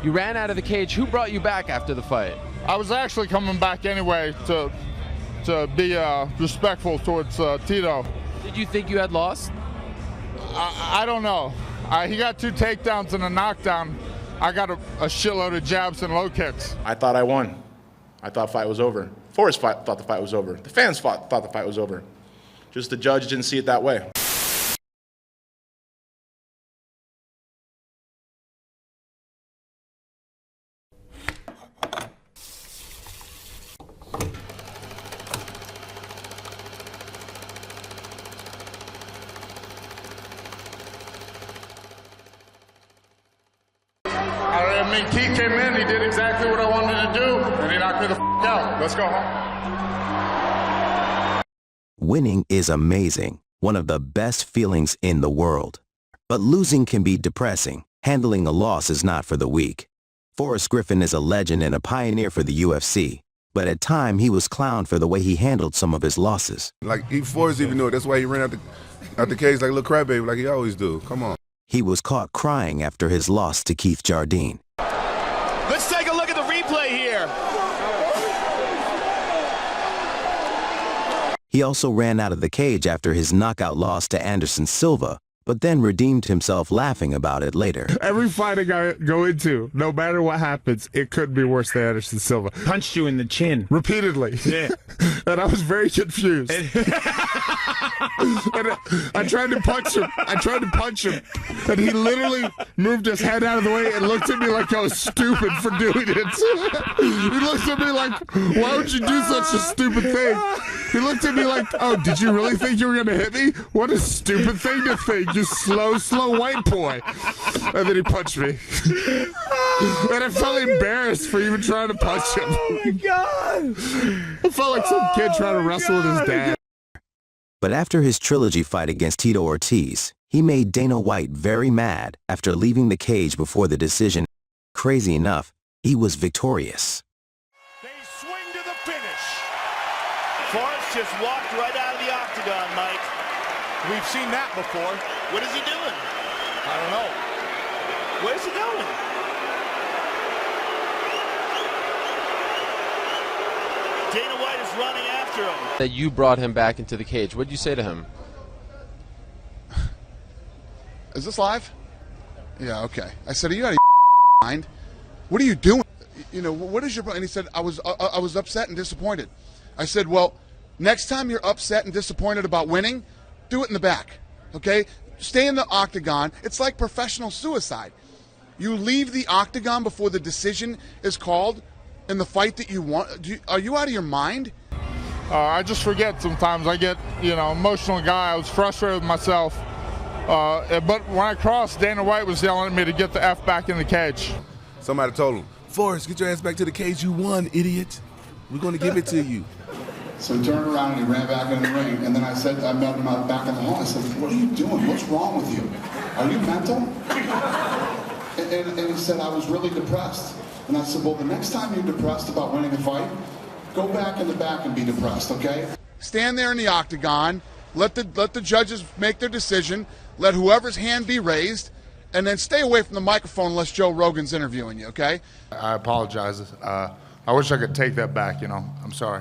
You ran out of the cage. Who brought you back after the fight? I was actually coming back anyway to be respectful towards Tito. Did you think you had lost? I don't know. He got 2 takedowns and a knockdown. I got a shitload of jabs and low kicks. I thought I won. I thought the fight was over. Forrest thought the fight was over. The fans thought the fight was over. Just the judge didn't see it that way. I mean, Keith came in, he did exactly what I wanted to do, and he knocked me the out. Let's go home. Winning is amazing, one of the best feelings in the world. But losing can be depressing. Handling a loss is not for the weak. Forrest Griffin is a legend and a pioneer for the UFC, but at times he was clowned for the way he handled some of his losses. Like, Forrest even knew it. That's why he ran out the cage like a little crybaby, like he always do. Come on. He was caught crying after his loss to Keith Jardine. Let's take a look at the replay here. He also ran out of the cage after his knockout loss to Anderson Silva, but then redeemed himself laughing about it later. Every fight I go into, no matter what happens, it could be worse than Anderson Silva. Punched you in the chin. Repeatedly. Yeah. And I was very confused. And I tried to punch him. And he literally moved his head out of the way and looked at me like I was stupid for doing it. He looked at me like, why would you do such a stupid thing? He looked at me like, oh, did you really think you were going to hit me? What a stupid thing to think. You slow white boy. And then he punched me. And I felt embarrassed for even trying to punch him. Oh my God! I felt like some kid trying to wrestle with his dad. But after his trilogy fight against Tito Ortiz, he made Dana White very mad after leaving the cage before the decision. Crazy enough, he was victorious. They swing to the finish. Forrest just walked right out of the octagon, Mike. We've seen that before. What is he doing? I don't know. Where's he going? Dana White is running after him. That you brought him back into the cage. What did you say to him? Is this live? Yeah, okay. I said, are you out of your mind? What are you doing? You know, what is your... And he said, I was upset and disappointed. I said, well, next time you're upset and disappointed about winning, do it in the back, okay? Stay in the octagon. It's like professional suicide. You leave the octagon before the decision is called in the fight that you want. Are you out of your mind? I just forget sometimes. I get, emotional guy. I was frustrated with myself. But when I crossed, Dana White was yelling at me to get the F back in the cage. Somebody told him, Forrest, get your ass back to the cage. You won, idiot. We're going to give it to you. So he turned around and he ran back in the ring. And then I met him out back in the hall. I said, what are you doing? What's wrong with you? Are you mental? And he said, I was really depressed. And I said, well, the next time you're depressed about winning a fight, go back in the back and be depressed, okay? Stand there in the octagon. Let the judges make their decision. Let whoever's hand be raised. And then stay away from the microphone unless Joe Rogan's interviewing you, okay? I apologize. I wish I could take that back, I'm sorry.